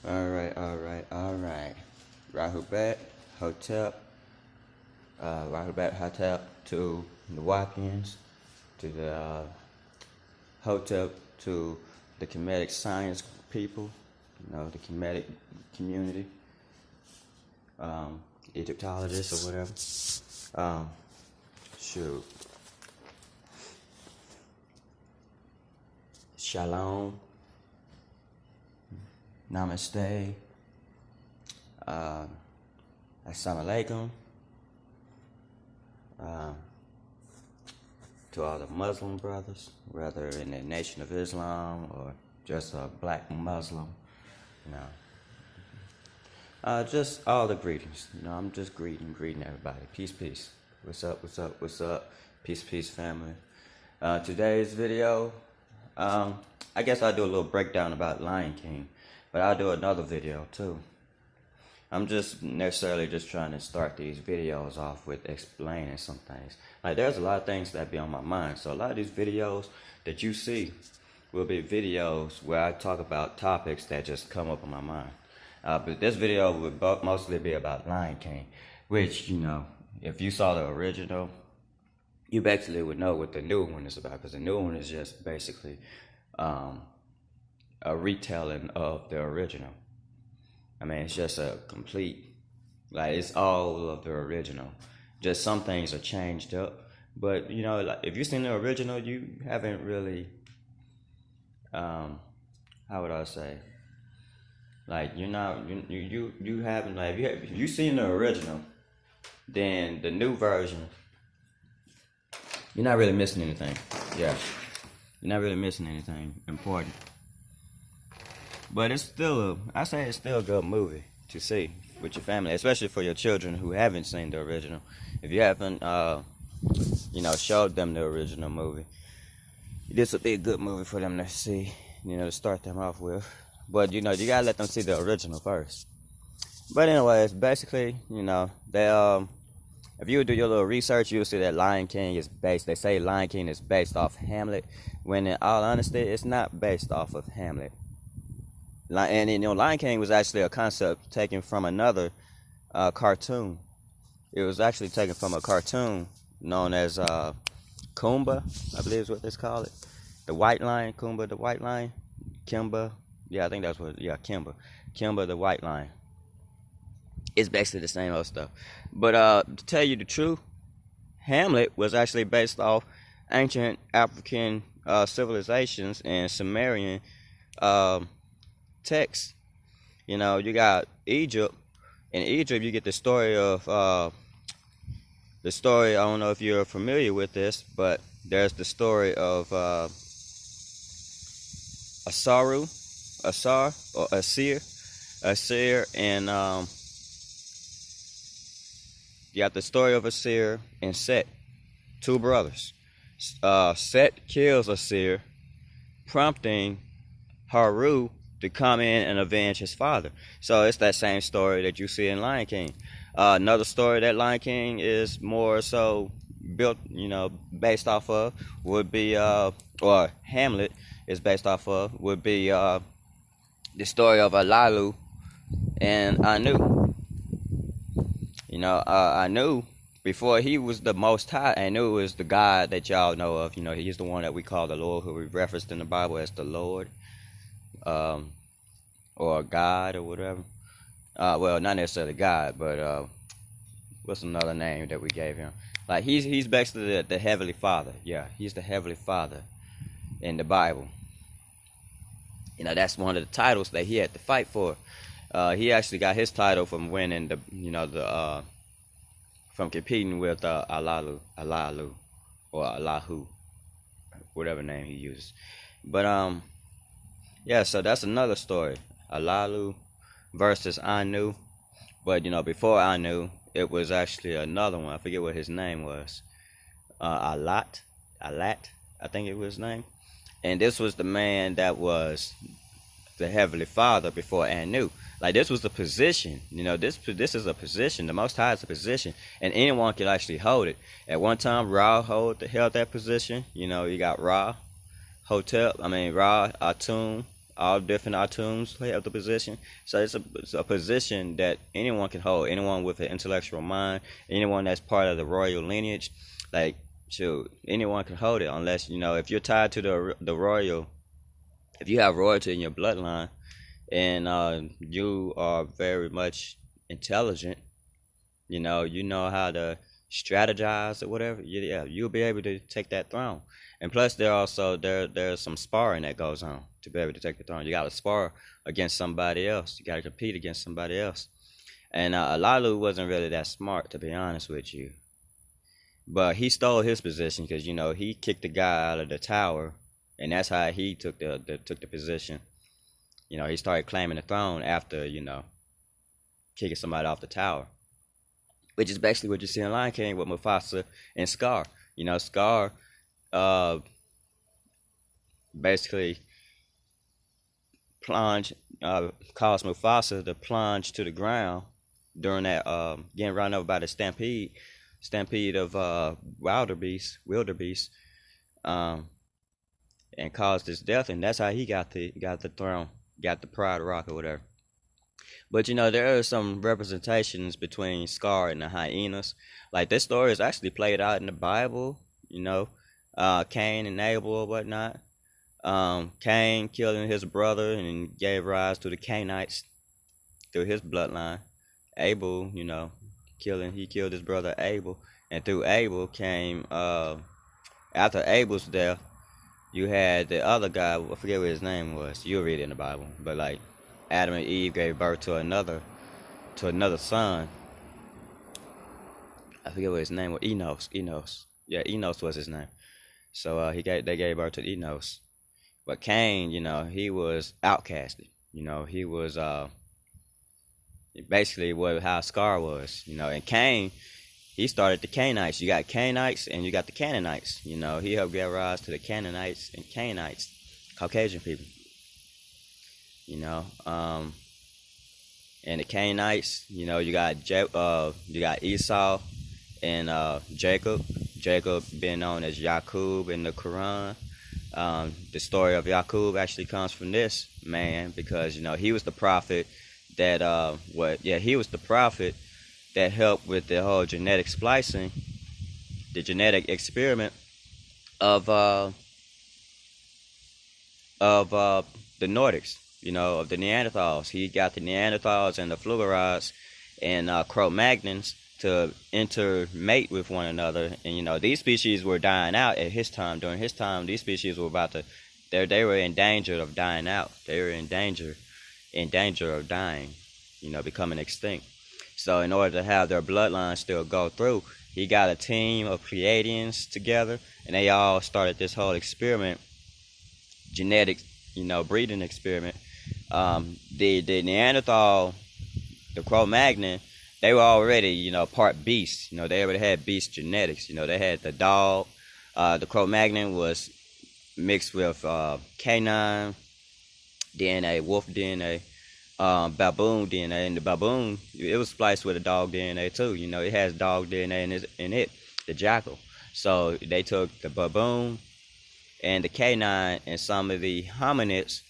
Alright. Rahubat Hotep, Rahubat Hotep to the Wapians, to the Hotep to the Kemetic science people, the Kemetic community, Egyptologists or whatever. Shoot. Shalom. Namaste. Assalamu alaikum. To all the Muslim brothers, whether in the Nation of Islam or just a black Muslim, just all the greetings. I'm just greeting everybody. Peace, peace. What's up? Peace, family. Today's video, I guess I'll do a little breakdown about Lion King, but I'll do another video too. I'm just necessarily just trying to start these videos off with explaining some things. Like, there's a lot of things that be on my mind. So a lot of these videos that you see will be videos where I talk about topics that just come up in my mind. But this video would mostly be about Lion King, which, if you saw the original, you basically would know what the new one is about, because the new one is just basically a retelling of the original. I mean, it's just a complete, it's all of the original. Just some things are changed up. But, if you've seen the original, you haven't really, how would I say? You're not, you haven't, if you've seen the original, then the new version, you're not really missing anything. Yeah. You're not really missing anything important. But it's still it's still a good movie to see with your family, especially for your children who haven't seen the original. If you haven't, showed them the original movie, this would be a good movie for them to see, to start them off with. But, you gotta let them see the original first. But anyways, basically, if you would do your little research, you'll see that Lion King is based, they say Lion King is based off Hamlet, when in all honesty, it's not based off of Hamlet. And Lion King was actually a concept taken from another cartoon. It was actually taken from a cartoon known as Kumba, I believe is what they call it. The White Lion, Kumba the White Lion, Kimba. Yeah, I think that's what. Yeah, Kimba the White Lion. It's basically the same old stuff. But to tell you the truth, Hamlet was actually based off ancient African civilizations and Sumerian texts. You got Egypt. In Egypt, you get the story of I don't know if you're familiar with this, but there's the story of Asar, or Asir, and you got the story of Asir and Set, two brothers. Set kills Asir, prompting Haru to come in and avenge his father. So it's that same story that you see in Lion King. Another story that Lion King is more so built, based off of would be, or Hamlet is based off of, would be the story of Alalu and Anu. Anu, before he was the Most High, Anu is the God that y'all know of. He's the one that we call the Lord, who we referenced in the Bible as the Lord. Or God or whatever. Well, not necessarily God, but what's another name that we gave him? He's basically the Heavenly Father. Yeah, he's the Heavenly Father in the Bible. That's one of the titles that he had to fight for. He actually got his title from winning from competing with Alalu, or Allahu, whatever name he uses. But so that's another story. Alalu versus Anu. But, before Anu, it was actually another one. I forget what his name was. Alat, I think it was his name. And this was the man that was the Heavenly Father before Anu. This was the position. This is a position. The Most High is a position. And anyone could actually hold it. At one time, Ra held that position. You got Ra, Ra, Atum, All different Atoms held the position. So it's a position that anyone can hold. Anyone with an intellectual mind, anyone that's part of the royal lineage, like shoot, anyone can hold it. Unless if you're tied to the royal, if you have royalty in your bloodline, and you are very much intelligent, you know how to strategize or whatever. Yeah, you'll be able to take that throne. And plus, there's some sparring that goes on to be able to take the throne. You got to spar against somebody else. You got to compete against somebody else. And Alalu wasn't really that smart, to be honest with you. But he stole his position because he kicked the guy out of the tower, and that's how he took the position. He started claiming the throne after kicking somebody off the tower, which is basically what you see in Lion King with Mufasa and Scar. Scar basically caused Mufasa to plunge to the ground during that getting run over by the stampede of wildebeest, and caused his death, and that's how he got the throne, got the Pride Rock or whatever. But there are some representations between Scar and the hyenas. Like this story is actually played out in the Bible. Cain and Abel or whatnot. Cain killing his brother and gave rise to the Cainites through his bloodline. Abel, he killed his brother Abel, and through Abel came after Abel's death, you had the other guy. I forget what his name was. You'll read it in the Bible, but like Adam and Eve gave birth to another son. I forget what his name was. Enos. Yeah, Enos was his name. So they gave birth to Enos. But Cain, he was outcasted. He was basically how Scar was. And Cain, he started the Cainites. You got Cainites and you got the Canaanites. He helped give rise to the Canaanites and Cainites, Caucasian people. And the Cainites, you got Esau and Jacob. Jacob being known as Yaqub in the Quran. The story of Yaqub actually comes from this man because he was the prophet that he was the prophet that helped with the whole genetic splicing, the genetic experiment of the Nordics, of the Neanderthals. He got the Neanderthals and the Flugarides and Cro-Magnons to intermate with one another, and these species were dying out at his time. During his time, these species were they were in danger of dying out. They were in danger of dying, becoming extinct. So in order to have their bloodline still go through, he got a team of Pleiadians together, and they all started this whole experiment, genetic, breeding experiment. The Neanderthal, the Cro-Magnon, they were already, part beast. They already had beast genetics. They had the dog. The Cro-Magnon was mixed with canine DNA, wolf DNA, baboon DNA, and the baboon, it was spliced with a dog DNA too. It has dog DNA in it, the jackal. So they took the baboon and the canine and some of the hominids,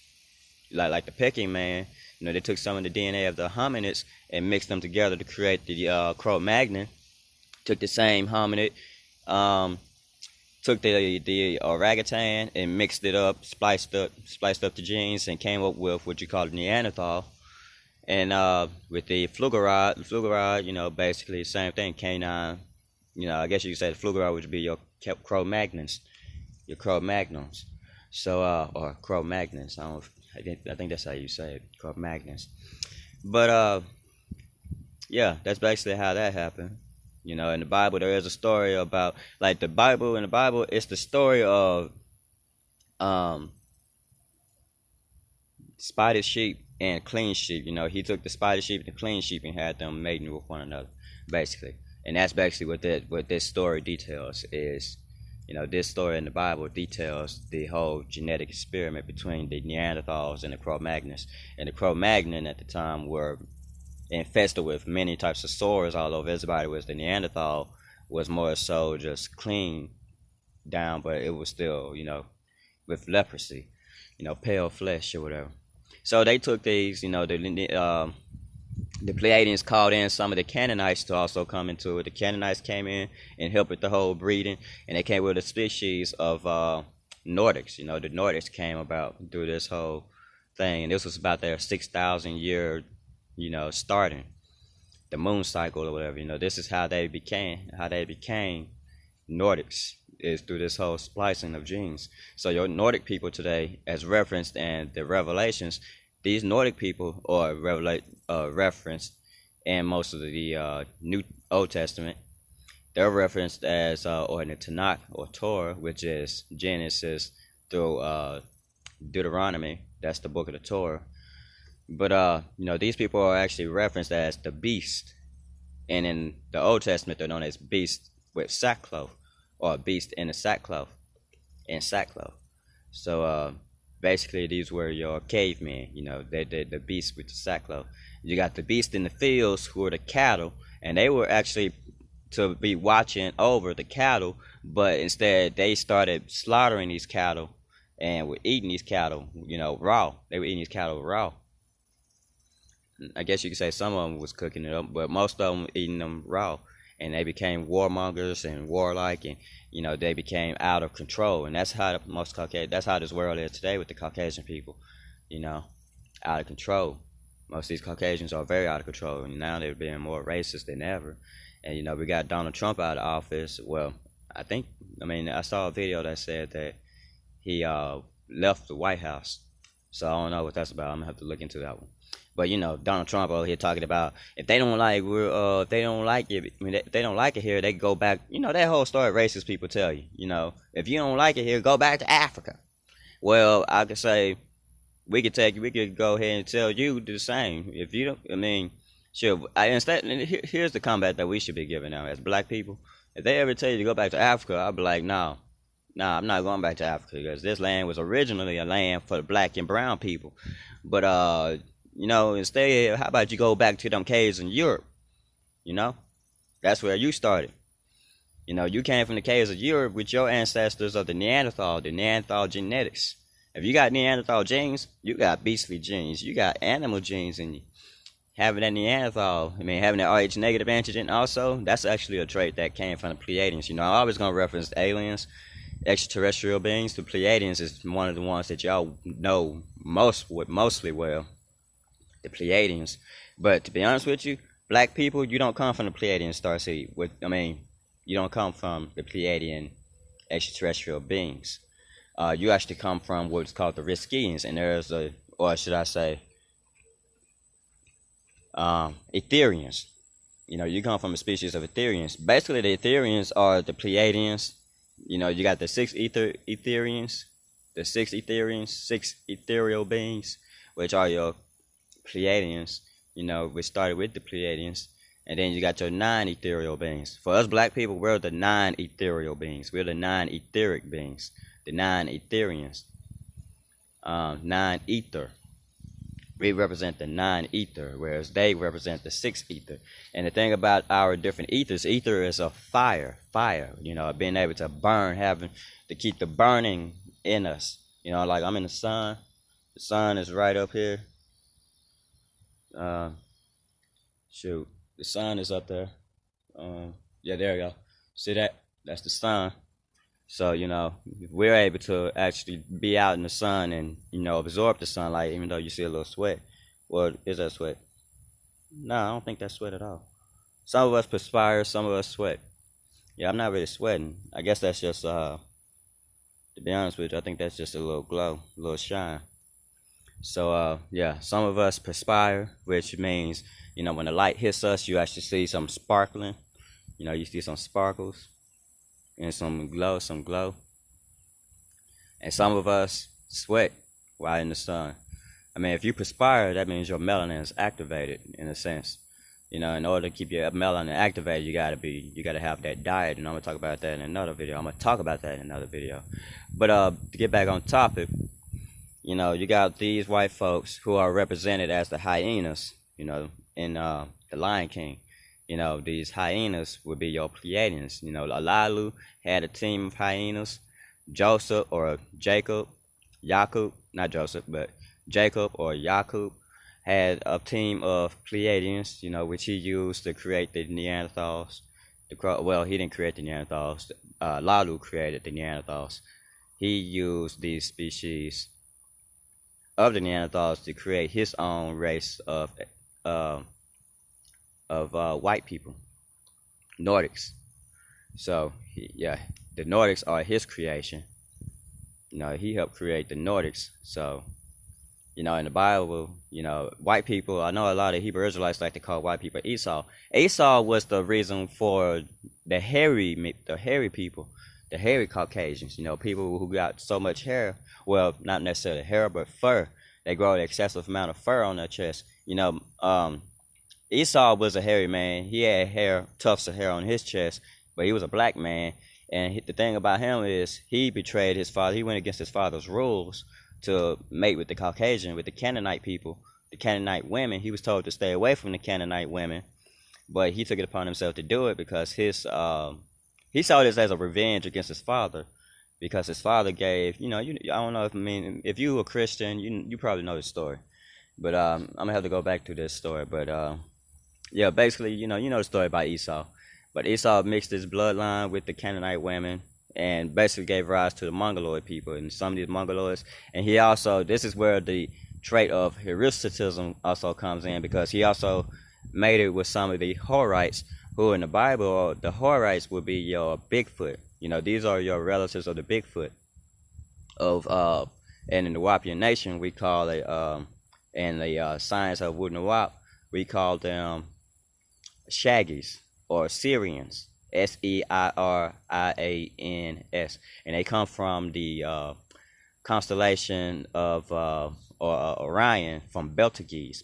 like the pecking man. They took some of the DNA of the hominids and mixed them together to create the Cro-Magnon. Took the same hominid, took the orangutan and mixed it up, spliced up the genes, and came up with what you call the Neanderthal. And with the Flugaride, basically the same thing, canine. I guess you could say the Flugaride would be your Cro-Magnons, So or Cro-Magnons. I think that's how you say it, Cro-Magnons. But yeah, that's basically how that happened. In the Bible there is a story about, like, in the Bible it's the story of spotted sheep and clean sheep. He took the spotted sheep and the clean sheep and had them mating with one another, basically. And that's basically what this story details is. This story in the Bible details the whole genetic experiment between the Neanderthals and the Cro-Magnons. And the Cro-Magnon at the time were infested with many types of sores all over. Everybody was the Neanderthal was more so just clean down, but it was still, with leprosy. pale flesh or whatever. So they took these, the Pleiadians called in some of the Canaanites to also come into it. The Canaanites came in and helped with the whole breeding, and they came with a species of Nordics. The Nordics came about through this whole thing, and this was about their 6,000 year, starting the moon cycle or whatever. This is how they became Nordics, is through this whole splicing of genes. So your Nordic people today, as referenced in the Revelations, these Nordic people are referenced in most of the New Old Testament. They're referenced as, or in the Tanakh or Torah, which is Genesis through Deuteronomy. That's the book of the Torah. But these people are actually referenced as the beast, and in the Old Testament they're known as beast with sackcloth, or beast in the sackcloth, So basically these were your cavemen. They're the beast with the sackcloth. You got the beast in the fields, who are the cattle, and they were actually to be watching over the cattle, but instead they started slaughtering these cattle and were eating these cattle, raw. They were eating these cattle raw. I guess you could say some of them was cooking it up, but most of them were eating them raw. And they became warmongers and warlike, and they became out of control. And that's how that's how this world is today with the Caucasian people, out of control. Most of these Caucasians are very out of control, and now they're being more racist than ever. And we got Donald Trump out of office. Well, I saw a video that said that he left the White House. So I don't know what that's about. I'm gonna have to look into that one. But Donald Trump over here talking about if they don't like if they don't like it, they don't like it here, they go back. That whole story racist people tell you. If you don't like it here, go back to Africa. Well, I could say we could go ahead and tell you the same. If you don't, sure. Here's the combat that we should be giving now as black people. If they ever tell you to go back to Africa, I'll be like, no, I'm not going back to Africa, because this land was originally a land for the black and brown people. But instead, how about you go back to them caves in Europe? That's where you started. You came from the caves of Europe with your ancestors of the Neanderthal genetics. If you got Neanderthal genes, you got beastly genes. You got animal genes in you. Having that Neanderthal, having that Rh negative antigen also, that's actually a trait that came from the Pleiadians. I'm always going to reference aliens, extraterrestrial beings. The Pleiadians is one of the ones that y'all know mostly well. The Pleiadians. But to be honest with you, black people, you don't come from the Pleiadian starseed. You don't come from the Pleiadian extraterrestrial beings. You actually come from what's called the Riskians, and there's Etherians. You come from a species of Etherians. Basically, the Etherians are the Pleiadians. You got the six Etherians, six ethereal beings, which are your Pleiadians, which started with the Pleiadians, and then you got your 9 ethereal beings. For us black people, we're the 9 ethereal beings. We're the 9 etheric beings, the 9 Etherians, 9 ether. We represent the 9 ether, whereas they represent the 6 ether. And the thing about our different ethers, ether is a fire, being able to burn, having to keep the burning in us. Like I'm in the sun is right up here. The sun is up there. Yeah, there you go. See that? That's the sun. So we're able to actually be out in the sun and absorb the sunlight, even though you see a little sweat. Well, is that sweat? No, I don't think that's sweat at all. Some of us perspire, some of us sweat. Yeah, I'm not really sweating. I guess that's just to be honest with you, I think that's just a little glow, a little shine. So yeah, some of us perspire, which means when the light hits us, you actually see some sparkling. You see some sparkles and some glow. And some of us sweat while in the sun. If you perspire, that means your melanin is activated in a sense. In order to keep your melanin activated, you gotta have that diet, and I'm gonna talk about that in another video. But to get back on topic, you got these white folks who are represented as the hyenas, in The Lion King. These hyenas would be your Pleiadians. Alalu had a team of hyenas. Joseph or Jacob, Jacob, not Joseph, but Jacob or Jacob had a team of Pleiadians, which he used to create the Neanderthals. Well, he didn't create the Neanderthals. Lalu created the Neanderthals. He used these species of the Neanderthals to create his own race of white people, Nordics. So the Nordics are his creation. He helped create the Nordics. So in the Bible, white people, I know a lot of Hebrew Israelites like to call white people Esau. Esau was the reason for the hairy people, the hairy Caucasians, people who got so much hair. Well, not necessarily hair, but fur. They grow an excessive amount of fur on their chest. Esau was a hairy man. He had tufts of hair on his chest, but he was a black man. And the thing about him is he betrayed his father. He went against his father's rules to mate with the Caucasian, with the Canaanite people, the Canaanite women. He was told to stay away from the Canaanite women, but he took it upon himself to do it because he saw this as a revenge against his father, because his father gave, I don't know if you were a Christian, you probably know the story, but I'm gonna have to go back to this story. But basically, you know the story about Esau. But Esau mixed his bloodline with the Canaanite women and basically gave rise to the Mongoloid people and some of these Mongoloids. And he also, this is where the trait of Heresitism also comes in, because he also made it with some of the Horites, who in the Bible, the Horites would be your Bigfoot. These are your relatives of the Bigfoot. And in the Wapian Nation, we call it, in the science of Wunawap, we call them Shaggies, or Syrians, Seirians, and they come from the constellation of Orion, from Betelgeuse.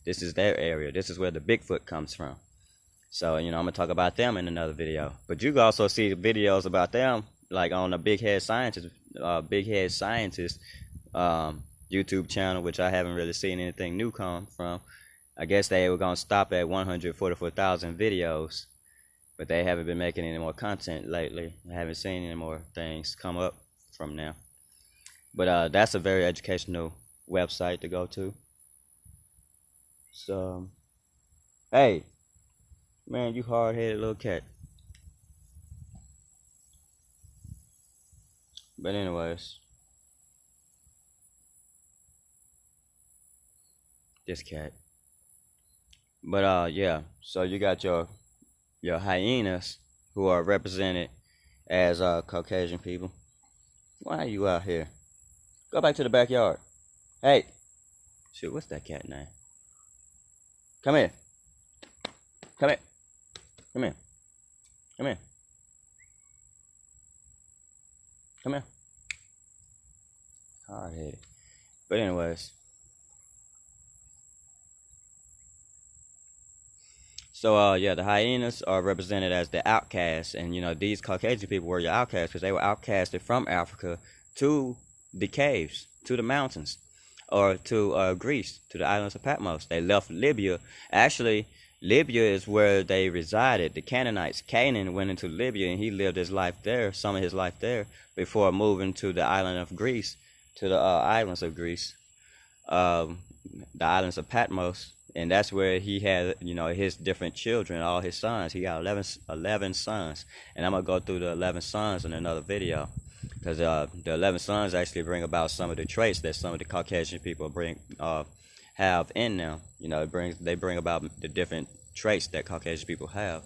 This is their area. This is where the Bigfoot comes from. So I'm gonna talk about them in another video. But you can also see videos about them, like on the Big Head Scientist YouTube channel, which I haven't really seen anything new come from. I guess they were going to stop at 144,000 videos, but they haven't been making any more content lately. I haven't seen any more things come up from them. But that's a very educational website to go to. So, hey, man, you hard-headed little cat. But anyways, this cat. But so you got your hyenas, who are represented as Caucasian people. Why are you out here? Go back to the backyard. Hey, shoot, what's that cat name? Come here. Come here. Come here. Come here. Come here. Hard-headed. But anyways. So, the hyenas are represented as the outcasts, and these Caucasian people were your outcasts because they were outcasted from Africa to the caves, to the mountains, or to Greece, to the islands of Patmos. They left Libya. Actually, Libya is where they resided. The Canaanites, Canaan went into Libya, and he lived his life there, some of his life there, before moving to the island of Greece, to the islands of Greece, the islands of Patmos. And that's where he had, his different children, all his sons. He got 11 sons. And I'm going to go through the 11 sons in another video. Because the 11 sons actually bring about some of the traits that some of the Caucasian people have in them. They bring about the different traits that Caucasian people have.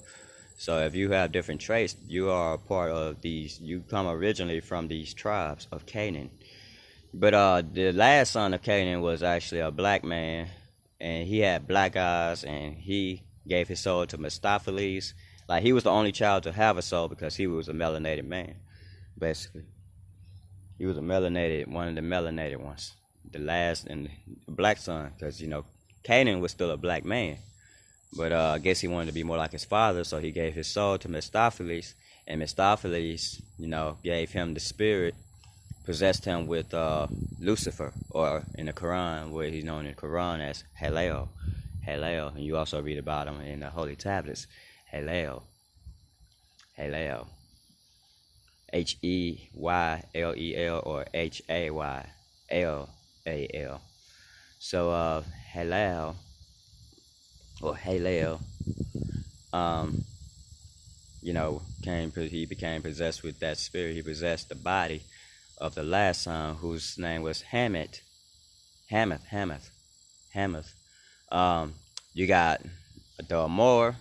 So if you have different traits, you are a part of these. You come originally from these tribes of Canaan. But the last son of Canaan was actually a black man. And he had black eyes, and he gave his soul to Mephistopheles. Like, he was the only child to have a soul because he was a melanated man, basically. He was one of the melanated ones. The last and the black son, because, Canaan was still a black man. But I guess he wanted to be more like his father, so he gave his soul to Mephistopheles. And Mephistopheles, gave him the spirit, possessed him with Lucifer, or in the Quran, where he's known in the Quran as Halel. And you also read about him in the Holy Tablets, Halel. Heylel or Hayal. So Halal or Halel, um, he became possessed with that spirit. He possessed the body of the last son, whose name was Hamath. You got the Amor,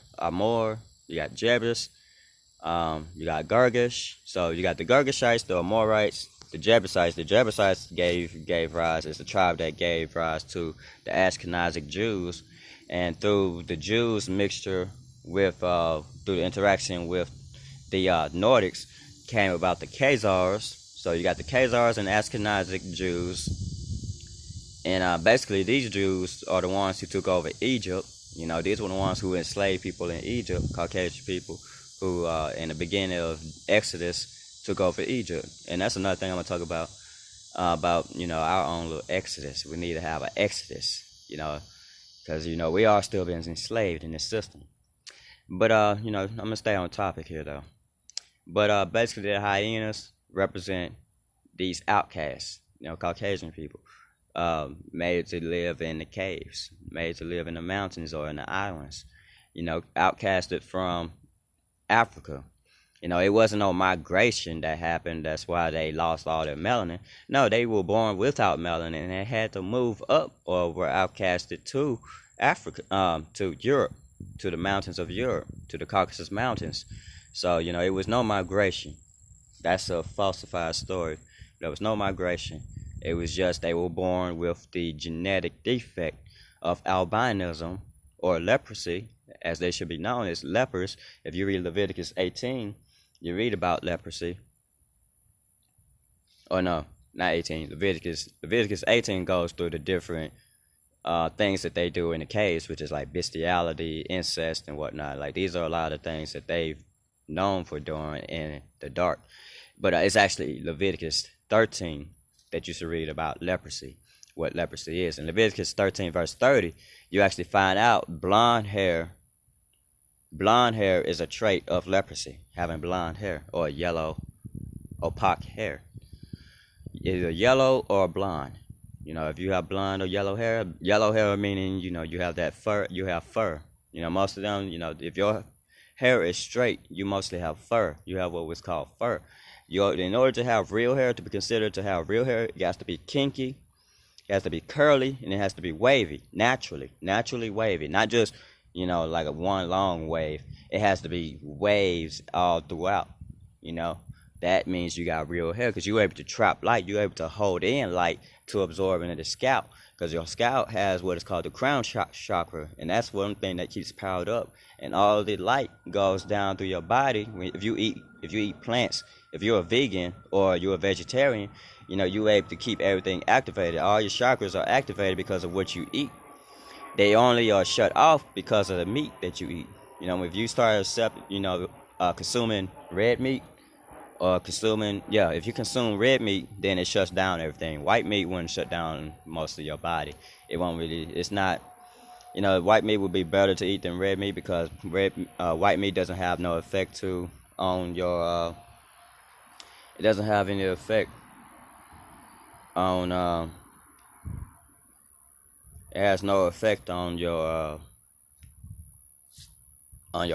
you got Jebus, you got Girgash. So you got the Girgashites, the Amorites, the Jebusites. The Jebusites gave rise, it's the tribe that gave rise to the Ashkenazic Jews, and through the Jews mixture with through the interaction with the Nordics came about the Khazars. So you got the Khazars and Ashkenazic Jews, and basically these Jews are the ones who took over Egypt. These were the ones who enslaved people in Egypt, Caucasian people, who in the beginning of Exodus took over Egypt. And that's another thing I'm gonna talk about our own little Exodus. We need to have an Exodus, because we are still being enslaved in this system. But I'm gonna stay on topic here though. But basically the hyenas represent these outcasts, Caucasian people, made to live in the caves, made to live in the mountains or in the islands, outcasted from Africa. It wasn't no migration that happened. That's why they lost all their melanin. No, they were born without melanin and they had to move up or were outcasted to Africa, to Europe, to the mountains of Europe, to the Caucasus Mountains. So, it was no migration. That's a falsified story. There was no migration. It was just they were born with the genetic defect of albinism or leprosy, as they should be known as lepers. If you read Leviticus 18, you read about leprosy. Or no, not 18. Leviticus 18 goes through the different things that they do in the caves, which is like bestiality, incest, and whatnot. Like these are a lot of things that they've known for doing in the dark. But it's actually Leviticus 13 that you should read about leprosy, what leprosy is. In Leviticus 13 verse 30, you actually find out blonde hair is a trait of leprosy, having blonde hair or yellow, opaque hair. Either yellow or blonde. If you have blonde or yellow hair meaning, you have that fur, you have fur. Most of them, if your hair is straight, you mostly have fur. You have what was called fur. In order to have real hair, to be considered to have real hair, it has to be kinky, it has to be curly, and it has to be wavy, naturally wavy, not just, like a one long wave. It has to be waves all throughout, That means you got real hair because you're able to trap light, you're able to hold in light to absorb into the scalp, because your scalp has what is called the crown chakra, and that's one thing that keeps powered up, and all the light goes down through your body. If you eat plants, if you're a vegan or you're a vegetarian, you're able to keep everything activated. All your chakras are activated because of what you eat. They only are shut off because of the meat that you eat. If you start consuming red meat, or if you consume red meat, then it shuts down everything. White meat wouldn't shut down most of your body. It won't really, it's not, white meat would be better to eat than red meat, because white meat doesn't have no effect on your, it doesn't have any effect on, it has no effect on your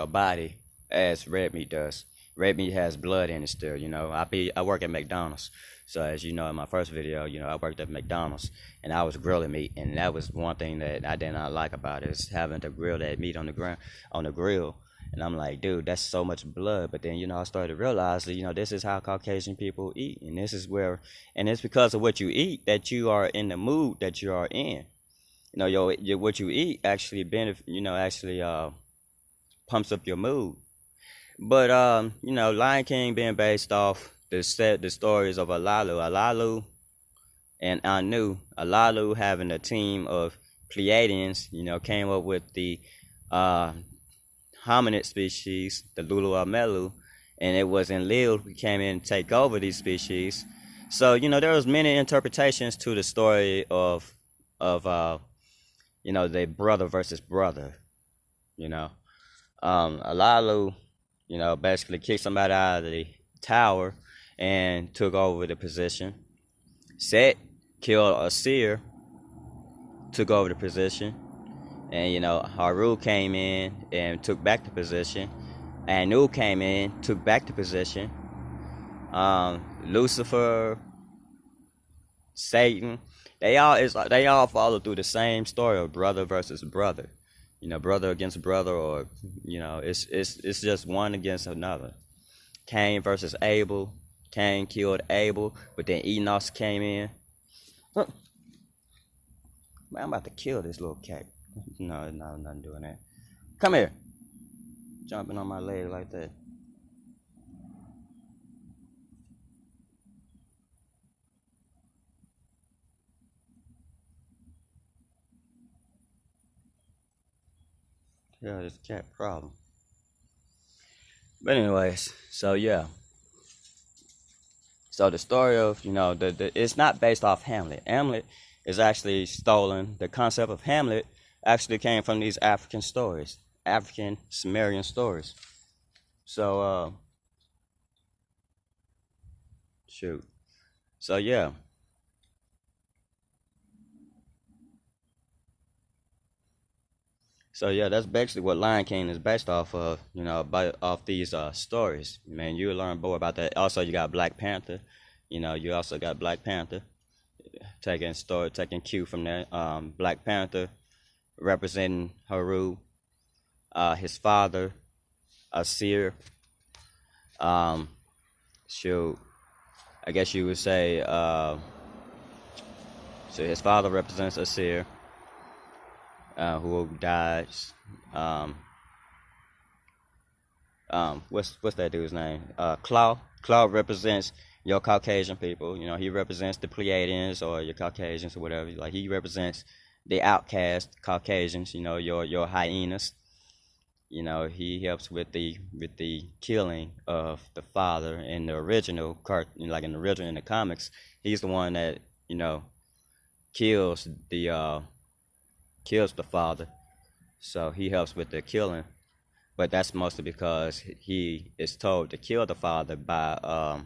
body as red meat does. Red meat has blood in it still, I work at McDonald's. So as you know, in my first video, I worked at McDonald's and I was grilling meat, and that was one thing that I did not like about it, is having to grill that meat on the grill. And I'm like, dude, that's so much blood. But then, I started to realize that, this is how Caucasian people eat. And this is and it's because of what you eat that you are in the mood that you are in. What you eat actually pumps up your mood. But Lion King being based off the stories of Alalu and Anu. Alalu having a team of Pleiadians, came up with the hominid species, the Luluamelu, and it was Enlil who came in to take over these species. So there was many interpretations to the story of the brother versus brother. Alalu, basically kicked somebody out of the tower and took over the position. Set killed a seer, took over the position. And, you know, Haru came in and took back the position. Anu came in, took back the position. Lucifer, Satan, they all follow through the same story of brother versus brother. You know, brother against brother, or, you know, it's just one against another. Cain versus Abel. Cain killed Abel, but then Enos came in. Man, I'm about to kill this little cat. No, nothing doing that. Come here. Jumping on my leg like that. Yeah, this cat problem. But anyways, so yeah. So the story of, you know, it's not based off Hamlet. Hamlet is actually stolen. The concept of Hamlet actually came from these African stories, African Sumerian stories. So, shoot. So yeah. So yeah, that's basically what Lion King is based off of, you know, off these stories. Man, you learn more about that. Also, you got Black Panther. You know, you also got Black Panther taking cue from that. Black Panther representing Haru, his father, Asir. Shoot, I guess you would say. So his father represents Asir. Who dies. What's that dude's name? Claw. Claw represents your Caucasian people. You know, he represents the Pleiadians or your Caucasians or whatever. Like, he represents the outcast Caucasians. You know, your hyenas. You know, he helps with the killing of the father in the original like in the comics. He's the one that, you know, kills the father. So he helps with the killing, but that's mostly because he is told to kill the father by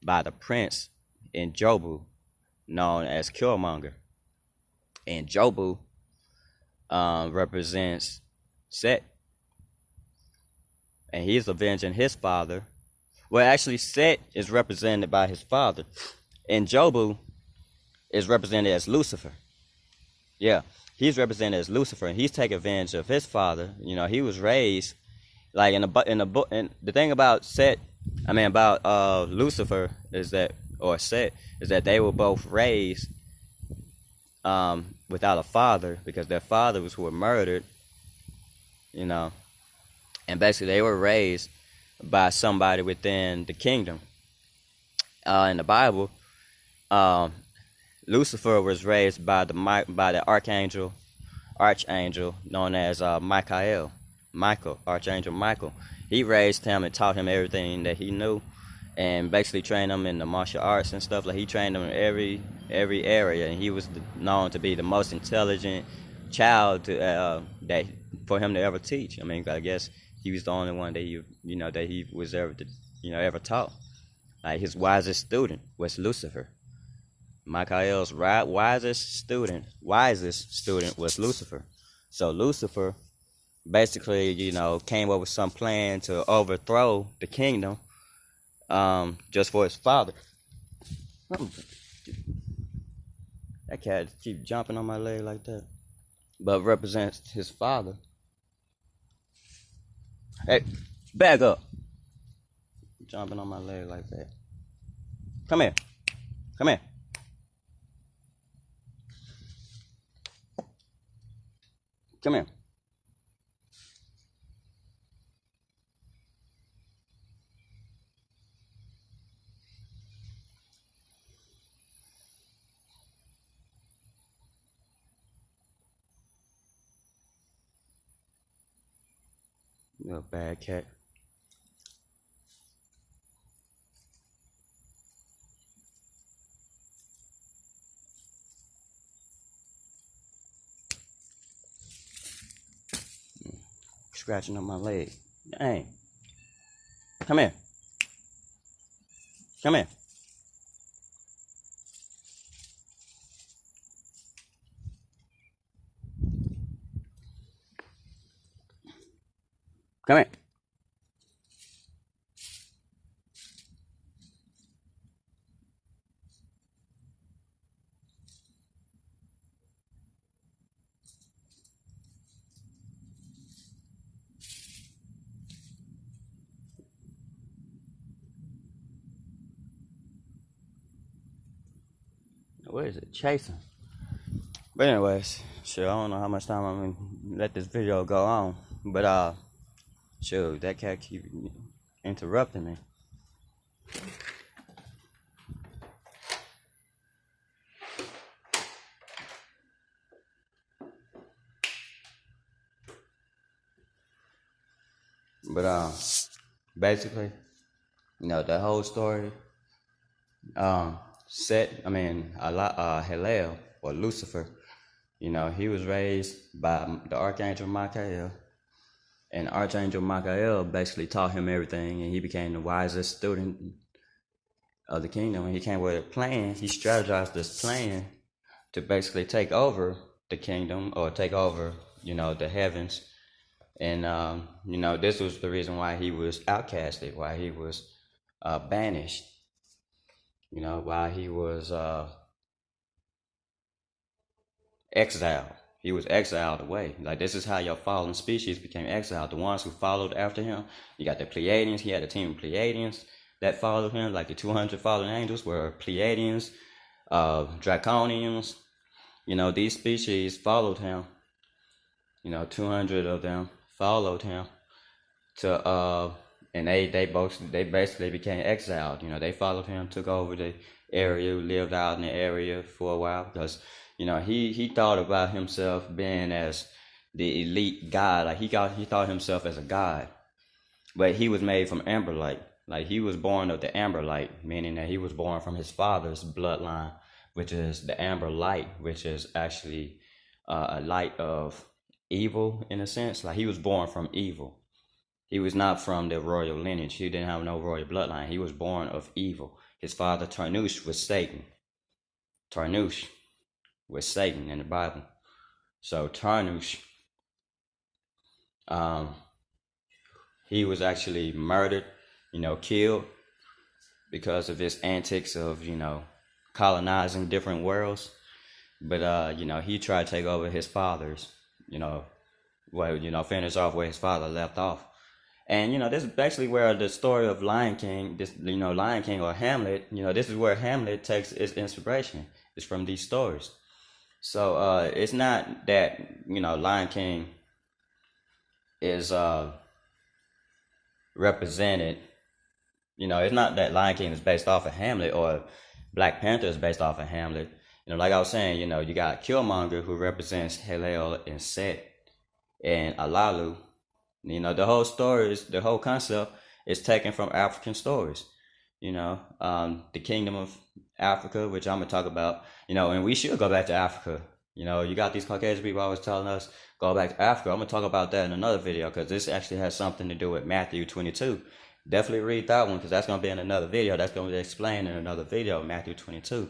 the prince in Jobu, known as Killmonger. And Jobu represents Set, and he's avenging his father. Well, actually, Set is represented by his father, and Jobu is represented as Lucifer. Yeah, he's represented as Lucifer, and he's taking advantage of his father. You know, he was raised like in the book. And the thing about Lucifer is that, or Set, is that they were both raised without a father, because their fathers were murdered. You know, and basically they were raised by somebody within the kingdom. In the Bible, Lucifer was raised by the archangel known as Archangel Michael. He raised him and taught him everything that he knew, and basically trained him in the martial arts and stuff. Like, he trained him in every area, and he was known to be the most intelligent child that for him to ever teach. I mean, I guess he was the only one that he was ever taught. Like, his wisest student was Lucifer. Michael's wisest student was Lucifer. So Lucifer basically, you know, came up with some plan to overthrow the kingdom, just for his father. That cat keep jumping on my leg like that, but represents his father. Hey, back up! Jumping on my leg like that. Come here. Come here. Come here. You're a bad cat. Scratching on my leg. Dang. Come here. Come here. Come here. What is it? Chasing. But anyways, sure, I don't know how much time I'm gonna let this video go on. But sure, that cat keep interrupting me. But basically, the whole story Hillel or Lucifer, he was raised by the Archangel Michael, and Archangel Michael basically taught him everything, and he became the wisest student of the kingdom. And he came with a plan. He strategized this plan to basically take over the kingdom, or take over, the heavens. And this was the reason why he was outcasted, why he was banished, why he was exiled. He was exiled away. Like, this is how your fallen species became exiled. The ones who followed after him. You got the Pleiadians. He had a team of Pleiadians that followed him. Like, the 200 fallen angels were Pleiadians, Draconians. These species followed him. 200 of them followed him and they basically became exiled. They followed him, took over the area, lived out in the area for a while, because he thought about himself being as the elite god. Like, he thought himself as a god, but he was made from amberlight. Like, he was born of the amberlight, meaning that he was born from his father's bloodline, which is the amber light, which is actually a light of evil, in a sense. Like, he was born from evil. He was not from the royal lineage. He didn't have no royal bloodline. He was born of evil. His father Tarnush was Satan. Tarnush was Satan in the Bible. So Tarnush, he was actually murdered, killed, because of his antics of, colonizing different worlds. But he tried to take over his father's, finish off where his father left off. And, this is basically where the story of Lion King, Lion King or Hamlet, this is where Hamlet takes its inspiration. It's from these stories. So it's not that, Lion King is represented, it's not that Lion King is based off of Hamlet, or Black Panther is based off of Hamlet. Like I was saying, you got Killmonger, who represents Hillel and Set and Alalu. The whole story the whole concept is taken from African stories. The Kingdom of Africa, which I'm gonna talk about. And we should go back to Africa. You got these Caucasian people always telling us go back to Africa. I'm gonna talk about that in another video, because this actually has something to do with Matthew 22. Definitely read that one, because that's gonna be in another video. That's gonna be explained in another video, Matthew 22.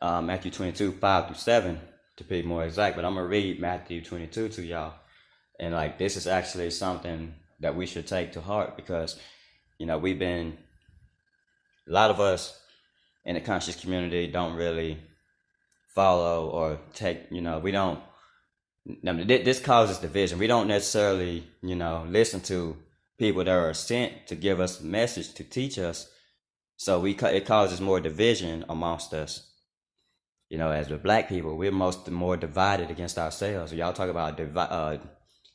Matthew 22, 5-7 to be more exact. But I'm gonna read Matthew 22 to y'all. And this is actually something that we should take to heart, because, a lot of us in the conscious community don't really follow or take, we don't, this causes division. We don't necessarily, listen to people that are sent to give us a message, to teach us. So it causes more division amongst us. As with Black people, we're more divided against ourselves. Y'all talk about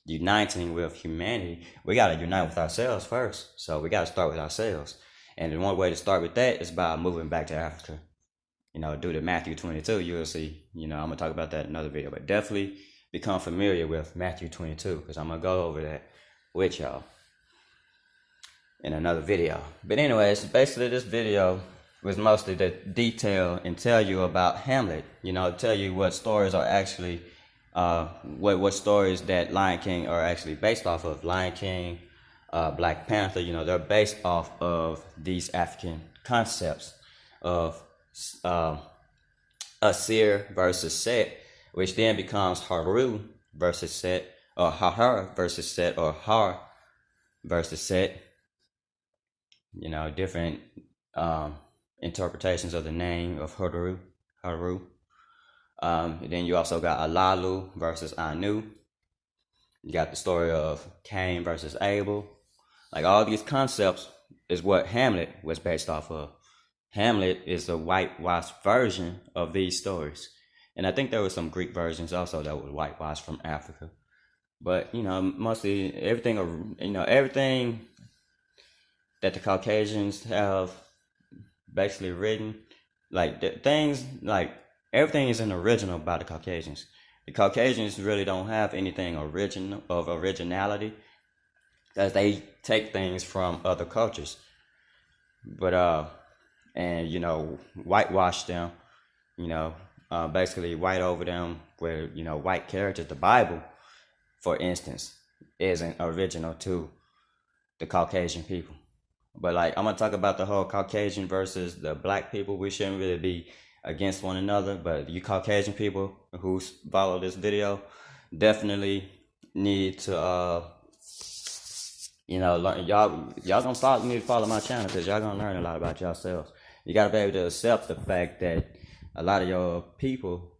uniting with humanity. We got to unite with ourselves first. So we got to start with ourselves. And the one way to start with that is by moving back to Africa. Do the Matthew 22, you'll see. I'm going to talk about that in another video. But definitely become familiar with Matthew 22, because I'm going to go over that with y'all in another video. But anyways, basically this video was mostly to detail and tell you about Hamlet. Tell you what stories are actually, what stories that Lion King are actually based off of. Lion King, Black Panther, they're based off of these African concepts of Asir versus Set, which then becomes Haru versus Set, or Hahar versus Set, or Har versus Set. You know, different interpretations of the name of Haru. And then you also got Alalu versus Anu. You got the story of Cain versus Abel. Like, all these concepts is what Hamlet was based off of. Hamlet is a whitewashed version of these stories. And I think there were some Greek versions also that were whitewashed from Africa. But, you know, mostly everything, you know, everything that the Caucasians have basically written, like things, like everything is an original by the Caucasians. The Caucasians really don't have anything originality, because they take things from other cultures. But and, you know, whitewash them, you know, basically white over them, where, you know, white characters. The Bible, for instance, isn't original to the Caucasian people. But, like, I'm gonna talk about the whole Caucasian versus the black people. We shouldn't really be against one another, but you Caucasian people who follow this video definitely need to you know, learn. Y'all gonna need to follow my channel, because y'all gonna learn a lot about yourselves. You gotta be able to accept the fact that a lot of your people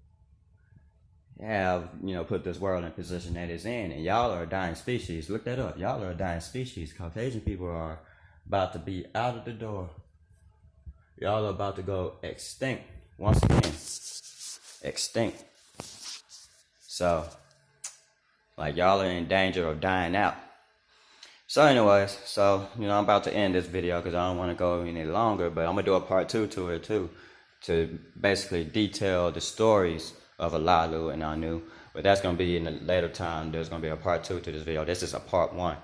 have, you know, put this world in the position that it's in, and y'all are a dying species. Look that up. Y'all are a dying species. Caucasian people are about to be out of the door. Y'all are about to go extinct once again. Extinct. So, like, y'all are in danger of dying out. So anyways, so, you know, I'm about to end this video because I don't want to go any longer, but I'm going to do a part 2 to it too, to basically detail the stories of Alalu and Anu. But that's going to be in a later time. There's going to be a part 2 to this video. This is a part 1.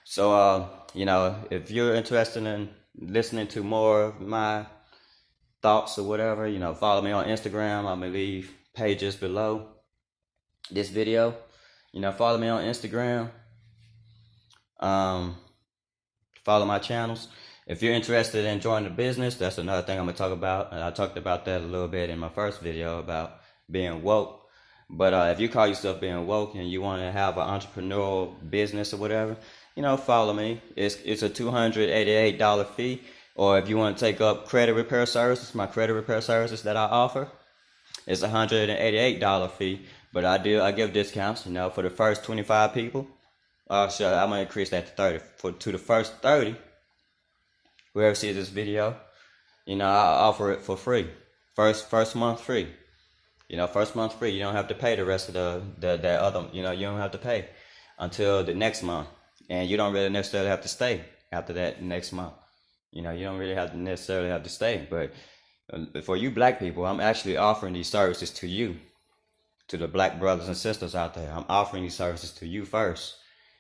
So, you know, if you're interested in listening to more of my thoughts or whatever, you know, follow me on Instagram. I'm going to leave pages below this video. You know, follow me on Instagram. Follow my channels. If you're interested in joining the business, that's another thing I'm going to talk about. And I talked about that a little bit in my first video about being woke. But if you call yourself being woke and you want to have an entrepreneurial business or whatever, you know, follow me. It's a $288 fee. Or if you want to take up credit repair services, my credit repair services that I offer, it's a $188 fee. But I give discounts, you know, for the first 25 people. Sure, I'm gonna increase that to 30. To the first 30, whoever sees this video, you know, I'll offer it for free. First month free. You know, first month free. You don't have to pay the rest of the other. You know, you don't have to pay until the next month, and you don't really necessarily have to stay after that next month. You know, you don't really necessarily have to stay. But for you black people, I'm actually offering these services to you, to the black brothers and sisters out there. I'm offering these services to you first.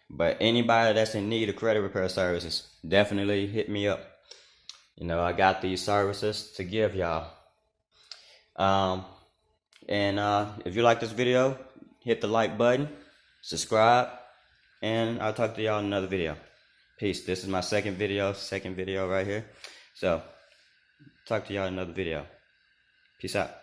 But anybody that's in need of credit repair services, definitely hit me up. You know, I got these services to give y'all. If you like this video, hit the like button, subscribe, and I'll talk to y'all in another video. Peace. This is my second video right here. So, talk to y'all in another video. Peace out.